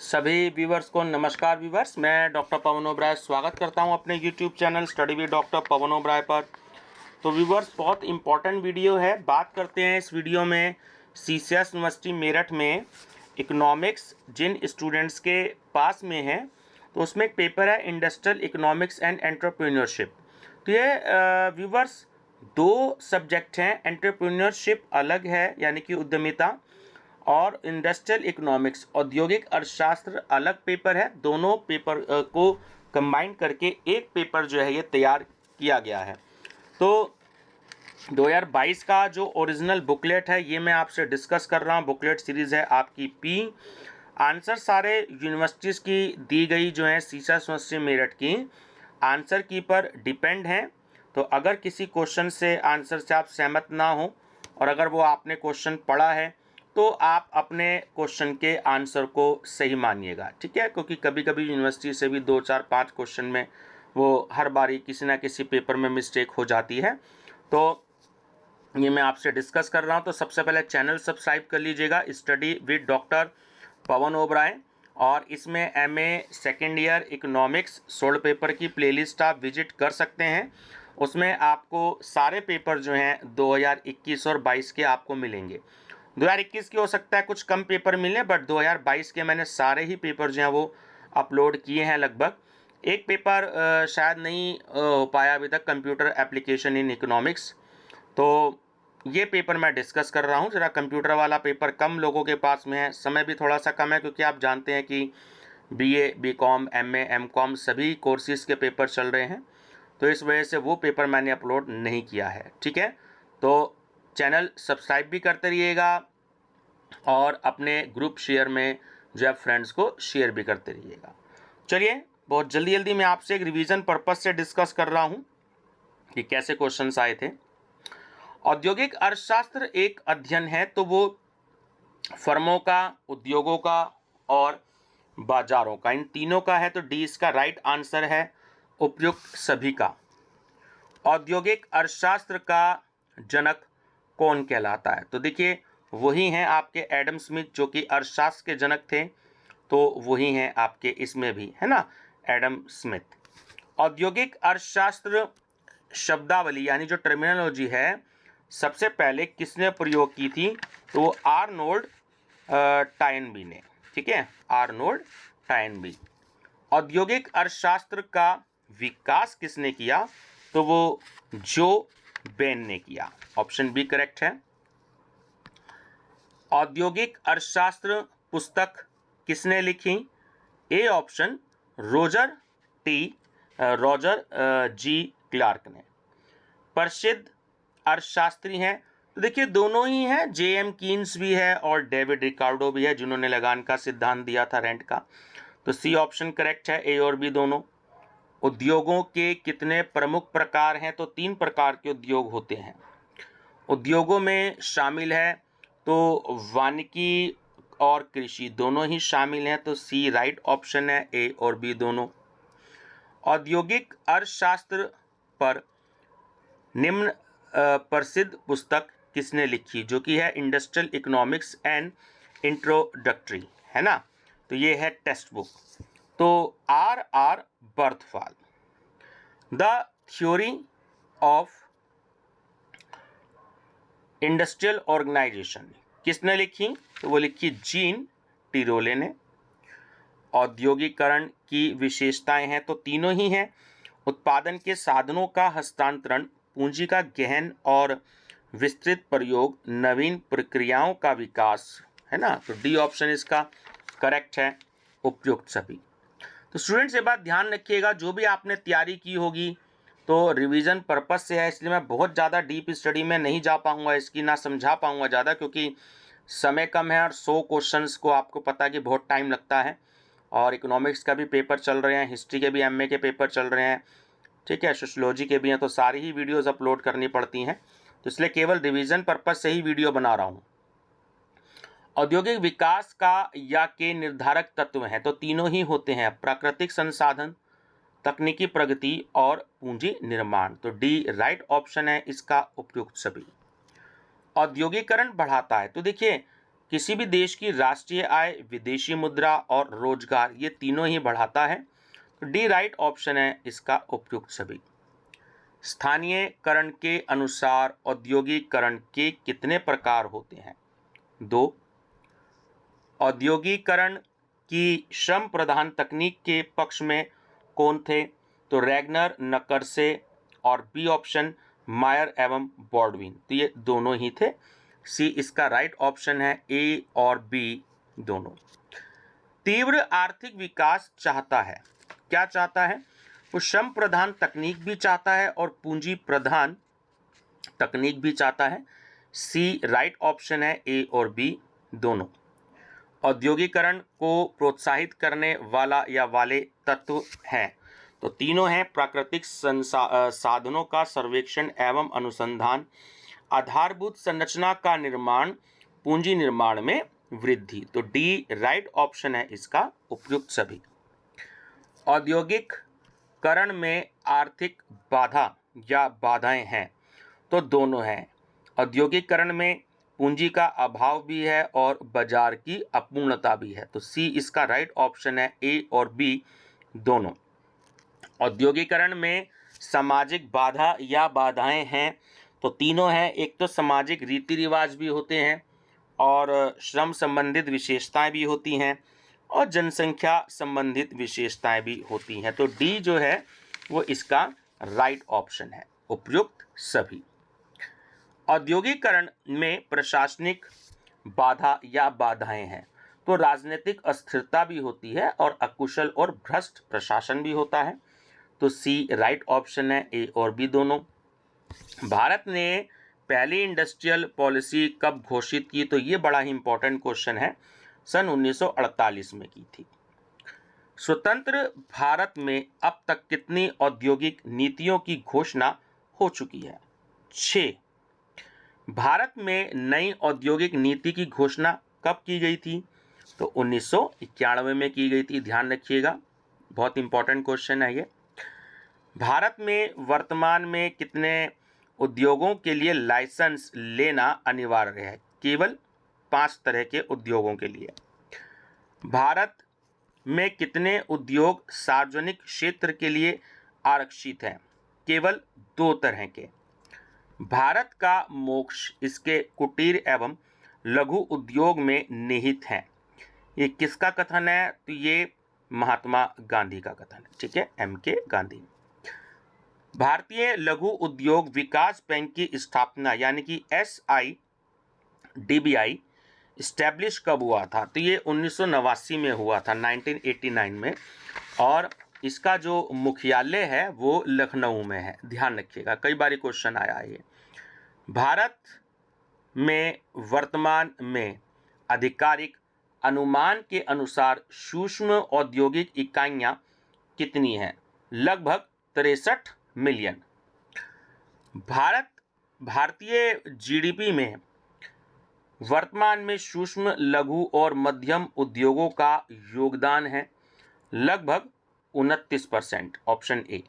सभी व्यूवर्स को नमस्कार व्यूवर्स, मैं डॉक्टर पवन ओबराय स्वागत करता हूं अपने YouTube channel study with doctor Pavan Oberoi पर। तो व्यूवर्स, बहुत इंपॉर्टेंट वीडियो है। बात करते हैं इस वीडियो में सीसीएस यूनिवर्सिटी मेरठ में इकोनॉमिक्स जिन स्टूडेंट्स के पास में है, तो उसमें एक पेपर है इंडस्ट्रियल इकोनॉमिक्स एंड एंटरप्रेन्योरशिप। तो ये व्यूवर्स दो सब्जेक्ट हैं। एंटरप्रेन्योरशिप अलग है यानी कि उद्यमिता, और इंडस्ट्रियल इकोनॉमिक्स औद्योगिक अर्थशास्त्र अलग पेपर है। दोनों पेपर को कंबाइन करके एक पेपर जो है ये तैयार किया गया है। तो 2022 का जो ओरिजिनल बुकलेट है ये मैं आपसे डिस्कस कर रहा हूँ। बुकलेट सीरीज़ है आपकी पी। आंसर सारे यूनिवर्सिटीज़ की दी गई जो है सीसीएस यूनिवर्सिटी मेरठ की आंसर की पर डिपेंड हैं। तो अगर किसी क्वेश्चन से आंसर से आप सहमत ना हो और अगर वो आपने क्वेश्चन पढ़ा है तो आप अपने क्वेश्चन के आंसर को सही मानिएगा, ठीक है। क्योंकि कभी कभी यूनिवर्सिटी से भी 2 4 5 क्वेश्चन में वो हर बारी किसी ना किसी पेपर में मिस्टेक हो जाती है। तो ये मैं आपसे डिस्कस कर रहा हूँ। तो सबसे पहले चैनल सब्सक्राइब कर लीजिएगा study with doctor Pavan Oberoi, और इसमें MA second year economics 16 paper की प्लेलिस्ट आप विजिट कर सकते हैं। उसमें आपको सारे पेपर जो हैं 2021 और 22 के आपको मिलेंगे। 2021 के हो सकता है कुछ कम पेपर मिले, बट 2022 के मैंने सारे ही पेपर जो हैं वो अपलोड किए हैं। लगभग एक पेपर शायद नहीं हो पाया अभी तक, कंप्यूटर एप्लीकेशन इन इकोनॉमिक्स। तो ये पेपर मैं डिस्कस कर रहा हूँ। ज़रा कंप्यूटर वाला पेपर कम लोगों के पास में है, समय भी थोड़ा सा कम है, क्योंकि आप जानते हैं कि बीए, बीकॉम, एमए, एमकॉम सभी कोर्सेज़ के पेपर चल रहे हैं। तो इस वजह से वो पेपर मैंने अपलोड नहीं किया है, ठीक है। तो चैनल सब्सक्राइब भी करते रहिएगा और अपने ग्रुप शेयर में जो है फ्रेंड्स को शेयर भी करते रहिएगा। चलिए, बहुत जल्दी जल्दी मैं आपसे एक रिवीजन पर्पस से डिस्कस कर रहा हूँ कि कैसे क्वेश्चंस आए थे। औद्योगिक अर्थशास्त्र एक अध्ययन है, तो वो फर्मों का, उद्योगों का और बाजारों का, इन तीनों का है। तो डी इसका राइट आंसर है, उपयुक्त सभी का। औद्योगिक अर्थशास्त्र का जनक कौन कहलाता है? तो देखिए, वही हैं आपके एडम स्मिथ, जो कि अर्थशास्त्र के जनक थे। तो वही हैं आपके इसमें भी, है ना, एडम स्मिथ। औद्योगिक अर्थशास्त्र शब्दावली यानी जो टर्मिनोलॉजी है सबसे पहले किसने प्रयोग की थी? तो वो आर्नोल्ड टायनबी ने, ठीक है, आर्नोल्ड टायनबी। औद्योगिक अर्थशास्त्र का विकास किसने किया? तो वो जो बेन ने किया। ऑप्शन बी करेक्ट है। औद्योगिक अर्थशास्त्र पुस्तक किसने लिखी? A option Roger G Clark ने। प्रसिद्ध अर्थशास्त्री हैं, तो देखिए दोनों ही हैं, जे.एम. कीन्स भी है और डेविड रिकार्डो भी है, जिन्होंने लगान का सिद्धांत दिया था, रेंट का। तो सी ऑप्शन करेक्ट है, ए और बी दोनों। उद्योगों के कितने प्रमुख प्रकार हैं? तो 3 प्रकार के उद्योग होते हैं। उद्योगों में शामिल है तो वानिकी और कृषि दोनों ही शामिल हैं, तो सी राइट ऑप्शन है, ए और बी दोनों। औद्योगिक अर्थशास्त्र पर निम्न प्रसिद्ध पुस्तक किसने लिखी? जो कि है इंडस्ट्रियल इकोनॉमिक्स एंड इंट्रोडक्टरी, है ना। तो ये है टेक्स्ट बुक। तो R Barthwal, the theory of industrial organization किसने लिखी? तो वो लिखी जीन टिरोले ने। औद्योगिकरण की विशेषताएं हैं, तो तीनों ही हैं। उत्पादन के साधनों का हस्तांतरण, पूंजी का गहन और विस्तृत प्रयोग, नवीन प्रक्रियाओं का विकास, है ना। तो डी ऑप्शन इसका करेक्ट है, उपयुक्त सभी। तो स्टूडेंट्स ये बात ध्यान रखिएगा, जो भी आपने तैयारी की होगी तो रिवीजन पर्पस से है, इसलिए मैं बहुत ज़्यादा डीप स्टडी में नहीं जा पाऊँगा, इसकी ना समझा पाऊँगा ज़्यादा, क्योंकि समय कम है और 100 क्वेश्चंस को आपको पता है कि बहुत टाइम लगता है। और इकोनॉमिक्स का भी पेपर चल रहे हैं, हिस्ट्री के भी एमए के पेपर चल रहे हैं, ठीक है, सोशियोलॉजी के भी हैं, तो सारी ही वीडियोज़ अपलोड करनी पड़ती हैं। तो इसलिए केवल रिवीजन पर्पज से ही वीडियो बना रहा हूँ। औद्योगिक विकास का या के निर्धारक तत्व हैं, तो तीनों ही होते हैं, प्राकृतिक संसाधन, तकनीकी प्रगति और पूंजी निर्माण। तो डी राइट ऑप्शन है इसका, उपयुक्त सभी। औद्योगिकरण बढ़ाता है, तो देखिए किसी भी देश की राष्ट्रीय आय, विदेशी मुद्रा और रोजगार, ये तीनों ही बढ़ाता है। तो डी राइट ऑप्शन है इसका उपयुक्त सभी। स्थानीयकरण के अनुसार औद्योगिकरण के कितने प्रकार होते हैं? 2। औद्योगिकरण की श्रम प्रधान तकनीक के पक्ष में कौन थे? तो रैगनर, नकरसे और बी ऑप्शन मायर एवं बॉल्डविन, तो ये दोनों ही थे। सी इसका राइट ऑप्शन है, ए और बी दोनों। तीव्र आर्थिक विकास चाहता है, क्या चाहता है? वो श्रम प्रधान तकनीक भी चाहता है और पूंजी प्रधान तकनीक भी चाहता है। सी राइट ऑप्शन है, ए और बी दोनों। औद्योगिकरण को प्रोत्साहित करने वाला या वाले तत्व हैं, तो तीनों हैं प्राकृतिक साधनों का सर्वेक्षण एवं अनुसंधान, आधारभूत संरचना का निर्माण, पूंजी निर्माण में वृद्धि। तो डी राइट ऑप्शन है इसका उपयुक्त सभी। औद्योगिकरण में आर्थिक बाधा या बाधाएं हैं, तो दोनों हैं। औद्योगिकरण में पूंजी का अभाव भी है और बाजार की अपूर्णता भी है, तो सी इसका राइट ऑप्शन है, ए और बी दोनों। औद्योगिकरण में सामाजिक बाधा या बाधाएं हैं, तो तीनों हैं। एक तो सामाजिक रीति रिवाज भी होते हैं और श्रम संबंधित विशेषताएं भी होती हैं और जनसंख्या संबंधित विशेषताएं भी होती हैं, तो डी जो है वो इसका राइट ऑप्शन है, उपयुक्त सभी। औद्योगिकरण में प्रशासनिक बाधा या बाधाएं हैं, तो राजनीतिक अस्थिरता भी होती है और अकुशल और भ्रष्ट प्रशासन भी होता है, तो सी राइट ऑप्शन है, ए और बी दोनों। भारत ने पहली इंडस्ट्रियल पॉलिसी कब घोषित की? तो ये बड़ा ही इंपॉर्टेंट क्वेश्चन है, सन 1948 में की थी। स्वतंत्र भारत में अब तक कितनी औद्योगिक नीतियों की घोषणा हो चुकी है? 6। भारत में नई औद्योगिक नीति की घोषणा कब की गई थी? तो 1991 में की गई थी, ध्यान रखिएगा, बहुत इंपॉर्टेंट क्वेश्चन है ये। भारत में वर्तमान में कितने उद्योगों के लिए लाइसेंस लेना अनिवार्य है? केवल 5 तरह के उद्योगों के लिए। भारत में कितने उद्योग सार्वजनिक क्षेत्र के लिए आरक्षित हैं? केवल 2 तरह के। भारत का मोक्ष इसके कुटीर एवं लघु उद्योग में निहित है, ये किसका कथन है? तो ये महात्मा गांधी का कथन है, ठीक है, एम.के. गांधी। भारतीय लघु उद्योग विकास बैंक की स्थापना यानी कि SIDBI इस्टेब्लिश कब हुआ था? तो ये 1989 में हुआ था, 1989 में, और इसका जो मुख्यालय है वो लखनऊ में है, ध्यान रखिएगा, कई बार क्वेश्चन आया है ये। भारत में वर्तमान में आधिकारिक अनुमान के अनुसार सूक्ष्म औद्योगिक इकाइयां कितनी हैं? लगभग 63 मिलियन। भारतीय GDP में वर्तमान में सूक्ष्म लघु और मध्यम उद्योगों का योगदान है लगभग 29%, ऑप्शन ए।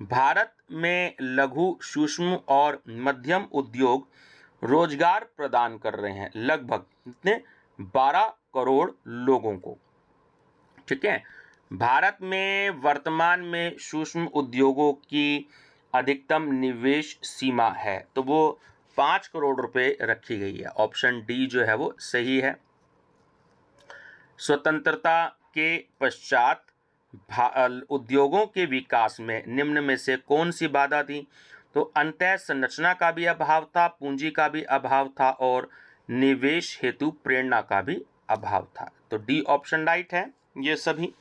भारत में लघु, सूक्ष्म और मध्यम उद्योग रोजगार प्रदान कर रहे हैं लगभग कितने? 12 करोड़ लोगों को, ठीक है। भारत में वर्तमान में सूक्ष्म उद्योगों की अधिकतम निवेश सीमा है, तो वो 5 करोड़ रुपए रखी गई है, ऑप्शन डी जो है वो सही है। स्वतंत्रता के पश्चात उद्योगों के विकास में निम्न में से कौन सी बाधा थी? तो अंतः संरचना का भी अभाव था, पूंजी का भी अभाव था और निवेश हेतु प्रेरणा का भी अभाव था, तो डी ऑप्शन राइट है ये सभी।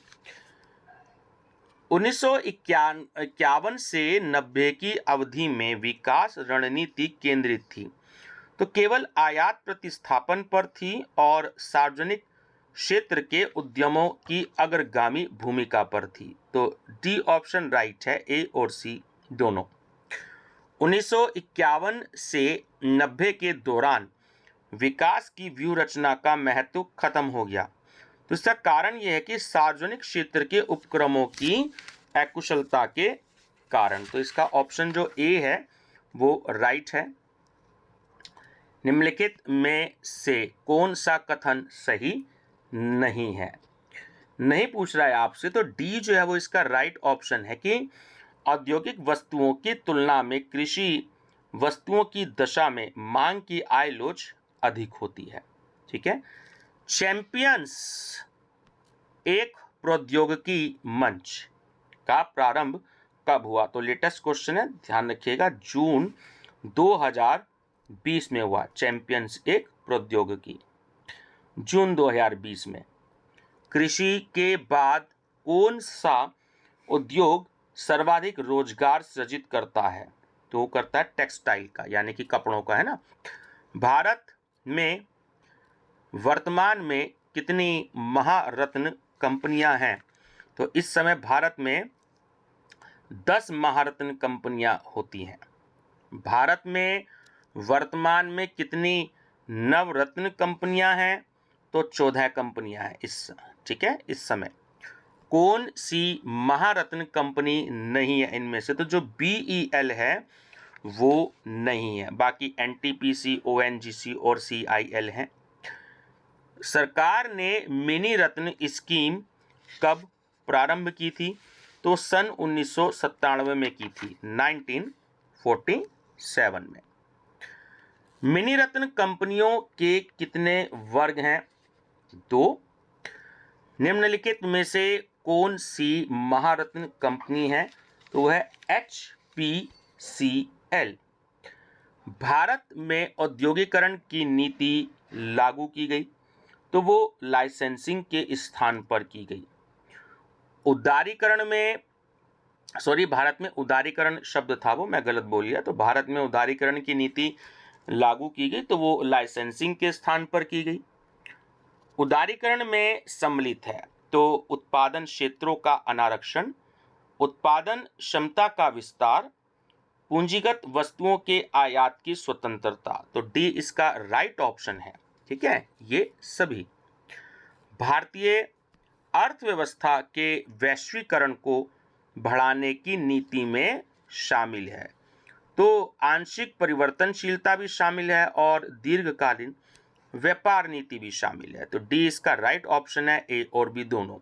1951 से 90 की अवधि में विकास रणनीति केंद्रित थी, तो केवल आयात प्रतिस्थापन पर थी और सार्वजनिक क्षेत्र के उद्यमों की अग्रगामी भूमिका पर थी, तो डी ऑप्शन राइट है, ए और सी दोनों। 1951 से 90 के दौरान विकास की व्यू रचना का महत्व खत्म हो गया, तो इसका कारण यह है कि सार्वजनिक क्षेत्र के उपक्रमों की अकुशलता के कारण, तो इसका ऑप्शन जो ए है वो राइट है। निम्नलिखित में से कौन सा कथन सही नहीं है? नहीं पूछ रहा है आपसे, तो डी जो है वो इसका राइट ऑप्शन है कि औद्योगिक वस्तुओं की तुलना में कृषि वस्तुओं की दशा में मांग की आय लोच अधिक होती है। ठीक है। चैंपियंस एक प्रौद्योगिकी मंच का प्रारंभ कब हुआ? तो लेटेस्ट क्वेश्चन है, ध्यान रखिएगा, जून 2020 में हुआ। चैंपियंस एक प्रौद्योगिकी जून 2020 में। कृषि के बाद कौन सा उद्योग सर्वाधिक रोजगार सृजित करता है? तो वो करता है टेक्सटाइल का, यानी कि कपड़ों का, है ना। भारत में वर्तमान में कितनी महारत्न कंपनियां हैं? तो इस समय भारत में 10 महारत्न कंपनियां होती हैं। भारत में वर्तमान में कितनी नवरत्न कंपनियां हैं? तो 14 कंपनियां हैं ठीक है, इस समय। कौन सी महारत्न कंपनी नहीं है इनमें से? तो जो BEL है वो नहीं है, बाकी NTPC, ONGC और CIL हैं। सरकार ने मिनी रत्न स्कीम कब प्रारंभ की थी? तो सन 1997 में की थी, 1947 में। मिनी रत्न कंपनियों के कितने वर्ग हैं? 2। निम्नलिखित में से कौन सी महारत्न कंपनी है? तो वह HPCL। भारत में औद्योगिकरण की नीति लागू की गई, तो वो लाइसेंसिंग के स्थान पर की गई। भारत में उदारीकरण शब्द था, वो मैं गलत बोल गया। तो भारत में उदारीकरण की नीति लागू की गई, तो वो लाइसेंसिंग के स्थान पर की गई। उदारीकरण में सम्मिलित है तो उत्पादन क्षेत्रों का अनारक्षण, उत्पादन क्षमता का विस्तार, पूंजीगत वस्तुओं के आयात की स्वतंत्रता। तो डी इसका राइट ऑप्शन है। ठीक है, ये सभी भारतीय अर्थव्यवस्था के वैश्वीकरण को बढ़ाने की नीति में शामिल है। तो आंशिक परिवर्तनशीलता भी शामिल है और दीर्घकालीन व्यापार नीति भी शामिल है। तो डी इसका राइट ऑप्शन है, ए और बी दोनों।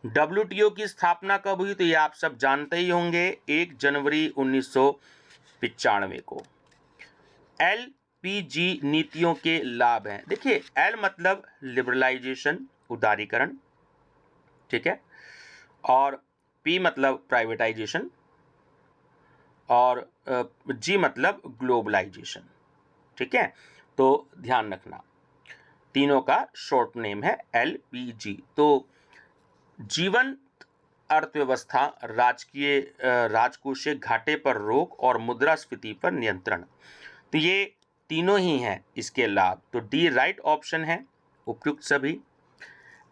WTO की स्थापना कब हुई? तो ये आप सब जानते ही होंगे, 1 जनवरी 1995 को। LPG नीतियों के लाभ हैं। देखिए, L मतलब लिबरलाइजेशन, उदारीकरण, ठीक है, और P मतलब प्राइवेटाइजेशन, और G मतलब ग्लोबलाइजेशन। ठीक है, तो ध्यान रखना, तीनों का शॉर्ट नेम है LPG। तो जीवंत अर्थव्यवस्था, राजकोषीय घाटे पर रोक और मुद्रास्फीति पर नियंत्रण, तो ये तीनों ही हैं इसके लाभ। तो डी राइट ऑप्शन है, उपयुक्त सभी।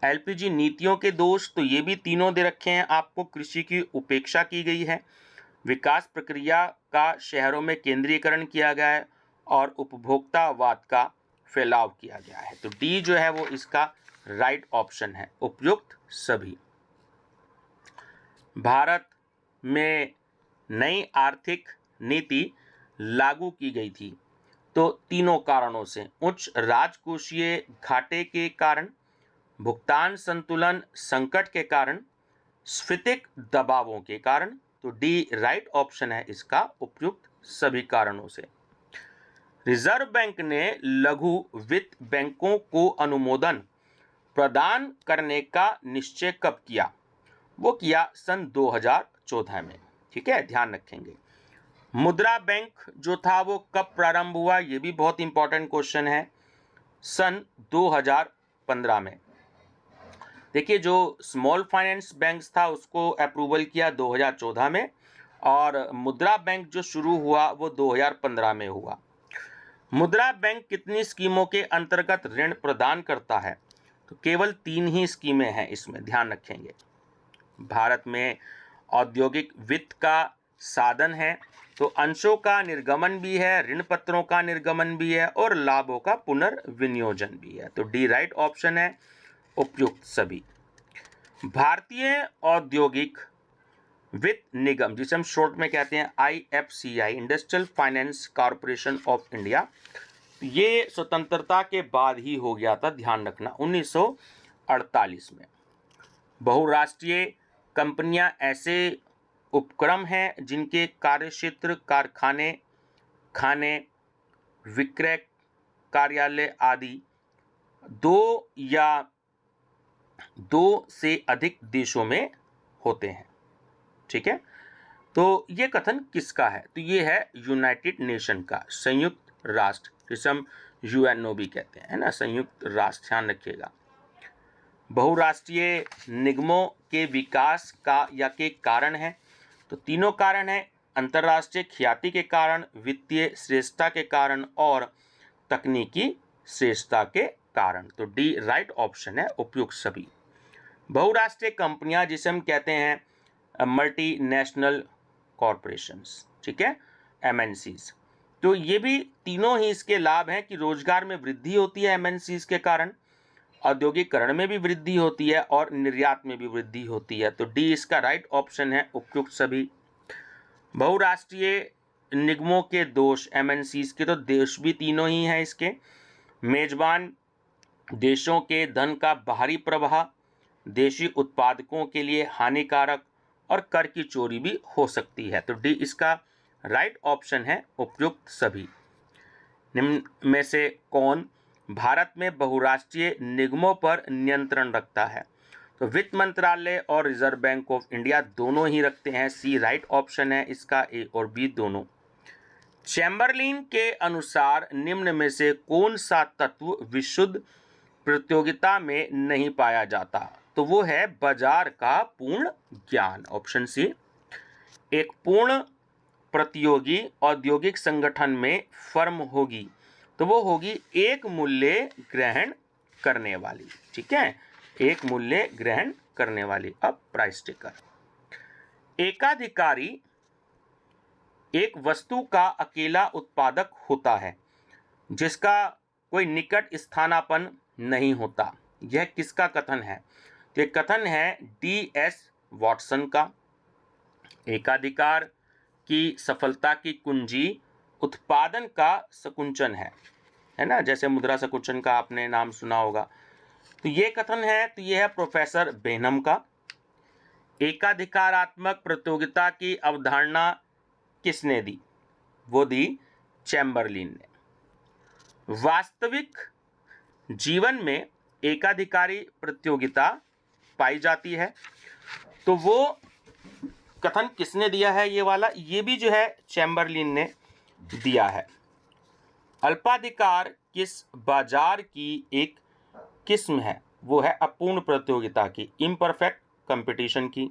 LPG नीतियों के दोष, तो ये भी तीनों दे रखे हैं आपको। कृषि की उपेक्षा की गई है, विकास प्रक्रिया का शहरों में केंद्रीकरण किया गया है, और उपभोक्तावाद का फैलाव किया गया है। तो डी जो है वो इसका राइट ऑप्शन है, उपयुक्त सभी। भारत में नई आर्थिक नीति लागू की गई थी, तो तीनों कारणों से, उच्च राजकोषीय घाटे के कारण, भुगतान संतुलन संकट के कारण, स्फीतिक दबावों के कारण। तो डी राइट ऑप्शन है इसका, उपयुक्त सभी कारणों से। रिजर्व बैंक ने लघु वित्त बैंकों को अनुमोदन प्रदान करने का निश्चय कब किया? वो किया सन 2014 में। ठीक है, ध्यान रखेंगे। मुद्रा बैंक जो था वो कब प्रारंभ हुआ? ये भी बहुत इंपॉर्टेंट क्वेश्चन है, सन 2015 में। देखिए, जो स्मॉल फाइनेंस बैंक था उसको अप्रूवल किया 2014 में, और मुद्रा बैंक जो शुरू हुआ वो 2015 में हुआ। मुद्रा बैंक कितनी स्कीमों के अंतर्गत ऋण प्रदान करता है? तो केवल 3 ही स्कीमें हैं इसमें, ध्यान रखेंगे। भारत में औद्योगिक वित्त का साधन है, तो अंशों का निर्गमन भी है, ऋण पत्रों का निर्गमन भी है, और लाभों का पुनर्विनियोजन भी है। तो डी राइट ऑप्शन है, उपयुक्त सभी। भारतीय औद्योगिक वित्त निगम, जिसे हम शॉर्ट में कहते हैं IFCI, industrial finance corporation of India, ये स्वतंत्रता के बाद ही हो गया था, ध्यान रखना, 1948 में। बहुराष्ट्रीय कंपनियां ऐसे उपक्रम हैं जिनके कार्यक्षेत्र कारखाने, खाने, विक्रय कार्यालय आदि दो से अधिक देशों में होते हैं। ठीक है, तो ये कथन किसका है? तो ये है यूनाइटेड नेशन का, संयुक्त राष्ट्र, जिसे हम यूएनओ भी कहते हैं, है ना, संयुक्त राष्ट्र, ध्यान रखिएगा। बहुराष्ट्रीय निगमों के विकास का या के कारण है, तो तीनों कारण है, अंतर्राष्ट्रीय ख्याति के कारण, वित्तीय श्रेष्ठता के कारण और तकनीकी श्रेष्ठता के कारण। तो डी राइट ऑप्शन है, उपयुक्त सभी। बहुराष्ट्रीय कंपनियां जिसे हम कहते हैं मल्टीनेशनल कॉरपोरेशंस, ठीक है, एमएनसीज, तो ये भी तीनों ही इसके लाभ हैं कि रोजगार में वृद्धि होती है एमएनसीज के कारण, औद्योगिकरण में भी वृद्धि होती है और निर्यात में भी वृद्धि होती है। तो डी इसका राइट ऑप्शन है, उपयुक्त सभी। बहुराष्ट्रीय निगमों के दोष, एमएनसीज के तो दोष भी तीनों ही हैं इसके, मेजबान देशों के धन का बाहरी प्रवाह, देशी उत्पादकों के लिए हानिकारक और कर की चोरी भी हो सकती है। तो डी इसका राइट ऑप्शन है, उपयुक्त सभी। निम्न में से कौन भारत में बहुराष्ट्रीय निगमों पर नियंत्रण रखता है? तो वित्त मंत्रालय और रिजर्व बैंक ऑफ इंडिया दोनों ही रखते हैं, सी राइट ऑप्शन है इसका, ए और बी दोनों। चैम्बरलिन के अनुसार निम्न में से कौन सा तत्व विशुद्ध प्रतियोगिता में नहीं पाया जाता? तो वो है बाजार का पूर्ण ज्ञान, ऑप्शन सी। एक पूर्ण प्रतियोगी औद्योगिक संगठन में फर्म होगी तो वो होगी एक मूल्य ग्रहण करने वाली, ठीक है, एक मूल्य ग्रहण करने वाली। अब प्राइस टेकर। एकाधिकारी एक वस्तु का अकेला उत्पादक होता है जिसका कोई निकट स्थानापन्न नहीं होता। यह किसका कथन है? तो कथन है डी.एस. वॉटसन का। एकाधिकार की सफलता की कुंजी उत्पादन का सकुंचन है ना, जैसे मुद्रा सकुंचन का आपने नाम सुना होगा। तो ये कथन है, तो ये है प्रोफेसर बेनम का। एकाधिकारात्मक प्रतियोगिता की अवधारणा किसने दी? वो दी चैम्बरलिन ने। वास्तविक जीवन में एकाधिकारी प्रतियोगिता पाई जाती है, तो वो कथन किसने दिया है? ये वाला, ये भी जो है चैम्बरलिन ने दिया है। अल्पाधिकार किस बाजार की एक किस्म है? वो है अपूर्ण प्रतियोगिता की, इम्परफेक्ट कंपटीशन की।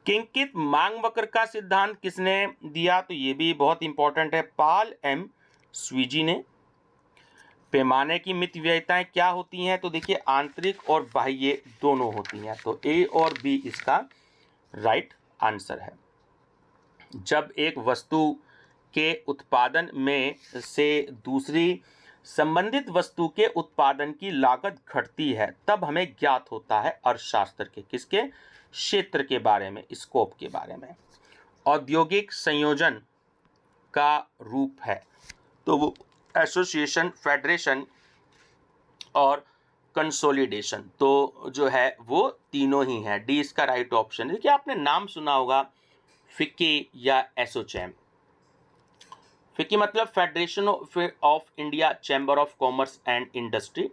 किंकित मांग वक्र का सिद्धांत किसने दिया? तो ये भी बहुत इंपॉर्टेंट है, पॉल एम स्वीजी ने। पैमाने की मितव्ययिताएं क्या होती हैं? तो देखिए आंतरिक और बाह्य दोनों होती हैं, तो ए और बी इसका राइट आंसर है। जब एक वस्तु के उत्पादन में से दूसरी संबंधित वस्तु के उत्पादन की लागत घटती है तब हमें ज्ञात होता है अर्थशास्त्र के किसके क्षेत्र के बारे में, स्कोप के बारे में। औद्योगिक संयोजन का रूप है तो वो एसोसिएशन, फेडरेशन और कंसोलिडेशन, तो जो है वो तीनों ही हैं। डी इसका राइट ऑप्शन है। देखिए आपने नाम सुना होगा फिक्की या एसोचैम। फिक्की मतलब federation of India chamber of commerce and industry,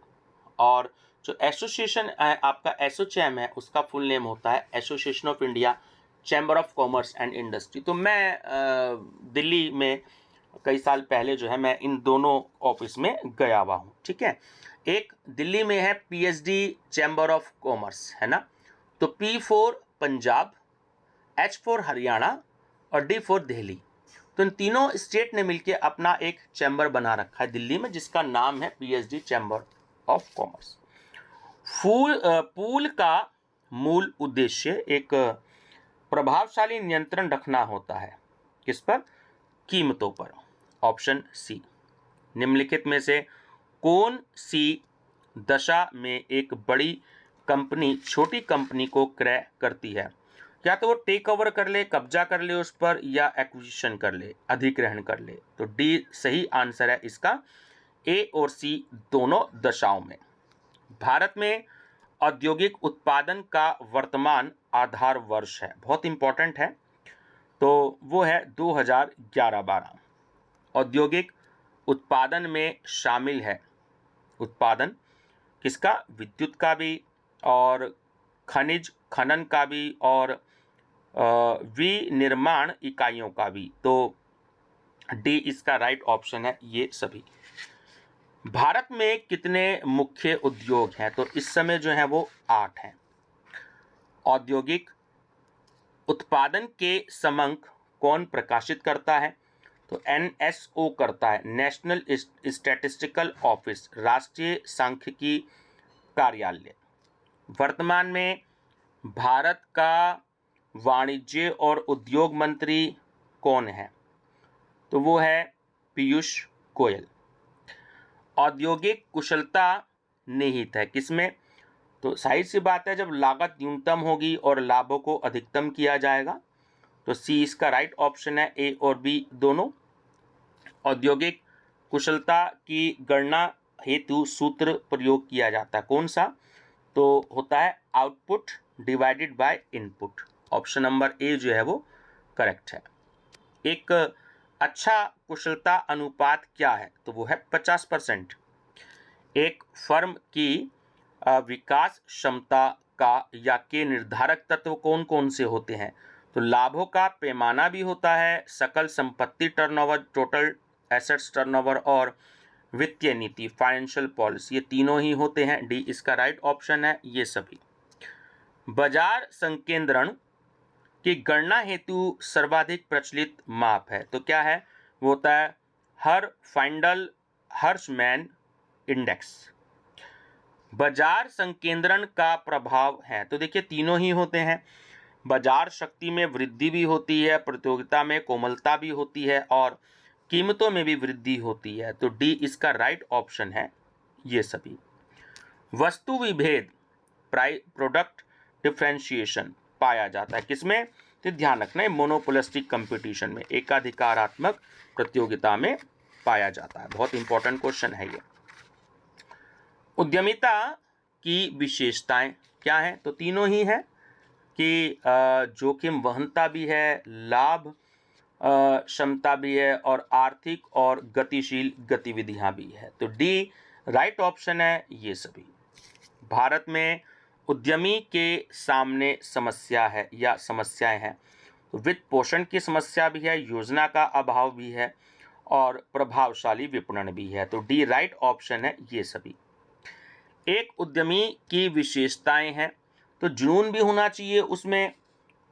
और जो एसोसिएशन आपका एसोचैम है उसका फुल नेम होता है association of India chamber of commerce and industry. तो मैं दिल्ली में कई साल पहले जो है मैं इन दोनों ऑफिस में गया हुआ हूँ, ठीक है। एक दिल्ली में है पीएचडी चैम्बर ऑफ कॉमर्स, है ना, तो P for Punjab, H for Haryana और डी फॉर दिल्ली। तो इन तीनों स्टेट ने मिलकर अपना एक चैम्बर बना रखा है दिल्ली में जिसका नाम है PhD chamber of commerce. Pool का मूल उद्देश्य एक प्रभावशाली नियंत्रण रखना होता है, किस पर? कीमतों पर, ऑप्शन सी। निम्नलिखित में से कौन सी दशा में एक बड़ी कंपनी छोटी कंपनी को क्रय करती है? या तो वो टेक ओवर कर ले, कब्जा कर ले उस पर, या एक्विजिशन कर ले, अधिग्रहण कर ले। तो डी सही आंसर है इसका, ए और सी दोनों दशाओं में। भारत में औद्योगिक उत्पादन का वर्तमान आधार वर्ष है, बहुत इंपॉर्टेंट है, तो वो है 2011-12। औद्योगिक उत्पादन में शामिल है उत्पादन किसका, विद्युत का भी और खनिज खनन का भी और विनिर्माण इकाइयों का भी। तो डी इसका राइट ऑप्शन है ये सभी। भारत में कितने मुख्य उद्योग हैं, तो इस समय जो है वो 8 हैं। औद्योगिक उत्पादन के समंक कौन प्रकाशित करता है, तो NSO करता है, नेशनल स्टैटिस्टिकल ऑफिस, राष्ट्रीय सांख्यिकी कार्यालय। वर्तमान में भारत का वाणिज्य और उद्योग मंत्री कौन है, तो वो है पीयूष गोयल। औद्योगिक कुशलता निहित है किसमें, तो जाहिर सी बात है जब लागत न्यूनतम होगी और लाभों को अधिकतम किया जाएगा, तो सी इसका राइट ऑप्शन है, ए और बी दोनों। औद्योगिक कुशलता की गणना हेतु सूत्र प्रयोग किया जाता है, कौन सा, तो होता है output divided by input. Option number A जो है वो करेक्ट है। एक अच्छा कुशलता अनुपात क्या है, तो वो है 50%। एक फर्म की विकास क्षमता का या के निर्धारक तत्व कौन कौन से होते हैं, तो लाभों का पैमाना भी होता है, सकल संपत्ति टर्नओवर, टोटल एसेट्स टर्नओवर और वित्तीय नीति, फाइनेंशियल पॉलिसी, ये तीनों ही होते हैं। डी इसका राइट ऑप्शन है ये सभी। बाजार संकेंद्रण की गणना हेतु सर्वाधिक प्रचलित माप है, तो क्या है, वो होता है हर हर्शमैन इंडेक्स। बाजार संकेंद्रण का प्रभाव है, तो देखिए तीनों ही होते हैं, बाजार शक्ति में वृद्धि भी होती है, प्रतियोगिता में कोमलता भी होती है और कीमतों में भी वृद्धि होती है, तो डी इसका राइट ऑप्शन है ये सभी। वस्तु विभेद प्रोडक्ट डिफरेंशिएशन पाया जाता है किसमें, तो ध्यान रखना है मोनोपोलिस्टिक कंपटीशन में, एकाधिकारात्मक प्रतियोगिता में पाया जाता है, बहुत इंपॉर्टेंट क्वेश्चन है ये। उद्यमिता की विशेषताएं क्या हैं, तो तीनों ही हैं कि जोखिम वहनता भी है, लाभ क्षमता भी है और आर्थिक और गतिशील गतिविधियां भी है, तो डी राइट ऑप्शन है ये सभी। भारत में उद्यमी के सामने समस्या है या समस्याएं हैं, तो वित्त पोषण की समस्या भी है, योजना का अभाव भी है और प्रभावशाली विपणन भी है, तो डी राइट ऑप्शन है ये सभी। एक उद्यमी की विशेषताएं हैं, तो जुनून भी होना चाहिए उसमें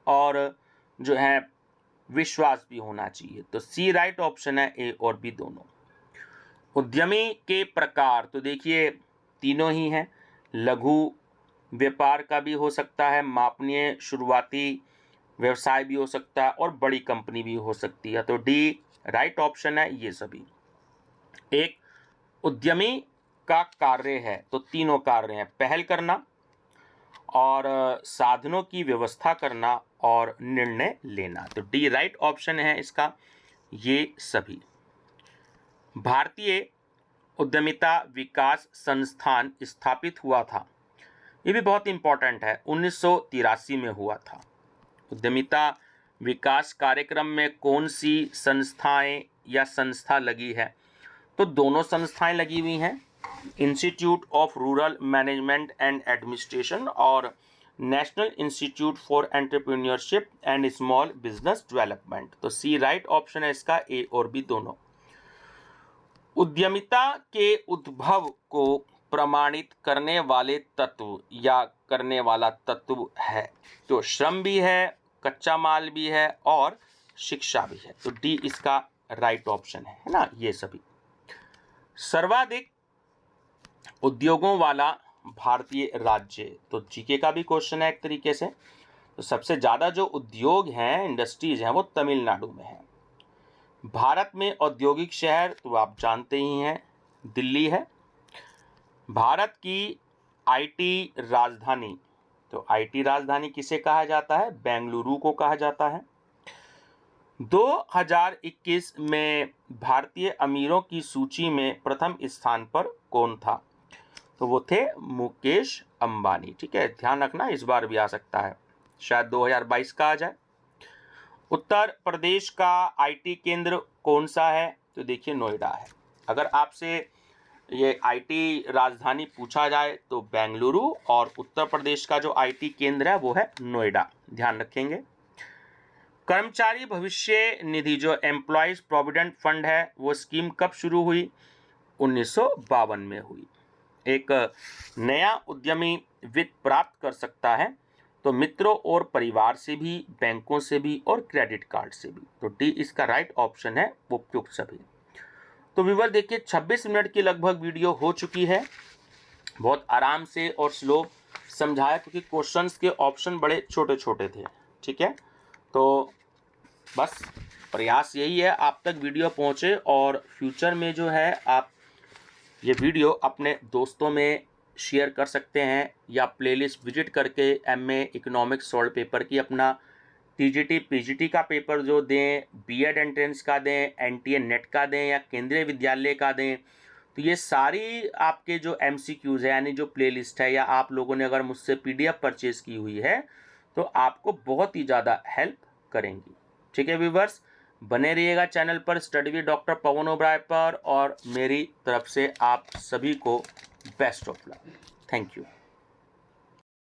और जो है विश्वास भी होना चाहिए, तो सी राइट ऑप्शन है, ए और बी दोनों। उद्यमी के प्रकार, तो देखिए तीनों ही हैं, लघु व्यापार का भी हो सकता है, मापनीय शुरुआती व्यवसाय भी हो सकता है और बड़ी कंपनी भी हो सकती है, तो डी राइट ऑप्शन है ये सभी। एक उद्यमी का कार्य है, तो तीनों कार्य हैं, पहल करना और साधनों की व्यवस्था करना और निर्णय लेना, तो डी राइट ऑप्शन है इसका ये सभी। भारतीय उद्यमिता विकास संस्थान स्थापित हुआ था, ये भी बहुत इंपॉर्टेंट है, 1983 में हुआ था। उद्यमिता विकास कार्यक्रम में कौन सी संस्थाएं या संस्था लगी है, तो दोनों संस्थाएं लगी हुई हैं, institute of rural management and administration और national institute for entrepreneurship and small business development, तो सी राइट ऑप्शन है इसका, ए और बी दोनों। उद्यमिता के उद्भव को प्रमाणित करने वाले तत्व या करने वाला तत्व है, तो श्रम भी है, कच्चा माल भी है और शिक्षा भी है, तो डी इसका राइट ऑप्शन है ना ये सभी। सर्वाधिक उद्योगों वाला भारतीय राज्य, तो जीके का भी क्वेश्चन है एक तरीके से, तो सबसे ज़्यादा जो उद्योग हैं, इंडस्ट्रीज हैं, वो तमिलनाडु में है। भारत में औद्योगिक शहर, तो आप जानते ही हैं दिल्ली है। भारत की आईटी राजधानी, तो आईटी राजधानी किसे कहा जाता है, बेंगलुरु को कहा जाता है। 2021 में भारतीय अमीरों की सूची में प्रथम स्थान पर कौन था? तो वो थे मुकेश अंबानी। ठीक है, ध्यान रखना, इस बार भी आ सकता है, शायद 2022 का आ जाए। उत्तर प्रदेश का आईटी केंद्र कौन सा है? तो देखिए नोएडा है। अगर आपसे ये आईटी राजधानी पूछा जाए तो बेंगलुरु, और उत्तर प्रदेश का जो आईटी केंद्र है वो है नोएडा, ध्यान रखेंगे। कर्मचारी भविष्य निधि जो एम्प्लॉयज प्रोविडेंट फंड है वो स्कीम कब शुरू हुई? 1952 में हुई। एक नया उद्यमी वित्त प्राप्त कर सकता है तो मित्रों और परिवार से भी, बैंकों से भी और क्रेडिट कार्ड से भी। तो डी इसका राइट ऑप्शन है, उपयुक्त सभी। तो व्यूअर देखिए 26 मिनट की लगभग वीडियो हो चुकी है। बहुत आराम से और स्लो समझाया क्योंकि क्वेश्चंस के ऑप्शन बड़े छोटे छोटे थे। ठीक है, तो बस प्रयास यही है आप तक वीडियो पहुंचे, और फ्यूचर में जो है आप ये वीडियो अपने दोस्तों में शेयर कर सकते हैं, या प्लेलिस्ट विजिट करके एमए इकोनॉमिक्स सॉल्व पेपर की अपना टीजीटी पीजीटी का पेपर जो दें, बीएड एंट्रेंस का दें, एनटीए नेट का दें, या केंद्रीय विद्यालय का दें। तो ये सारी आपके जो एमसीक्यूज़ है, यानी जो प्लेलिस्ट है, या आप लोगों ने अगर मुझसे पीडीएफ परचेज की हुई है तो आपको बहुत ही ज़्यादा हेल्प करेंगी। ठीक है व्यूवर्स, बने रहिएगा चैनल पर study with doctor Pavan Oberoi पर, और मेरी तरफ से आप सभी को best of luck. Thank you.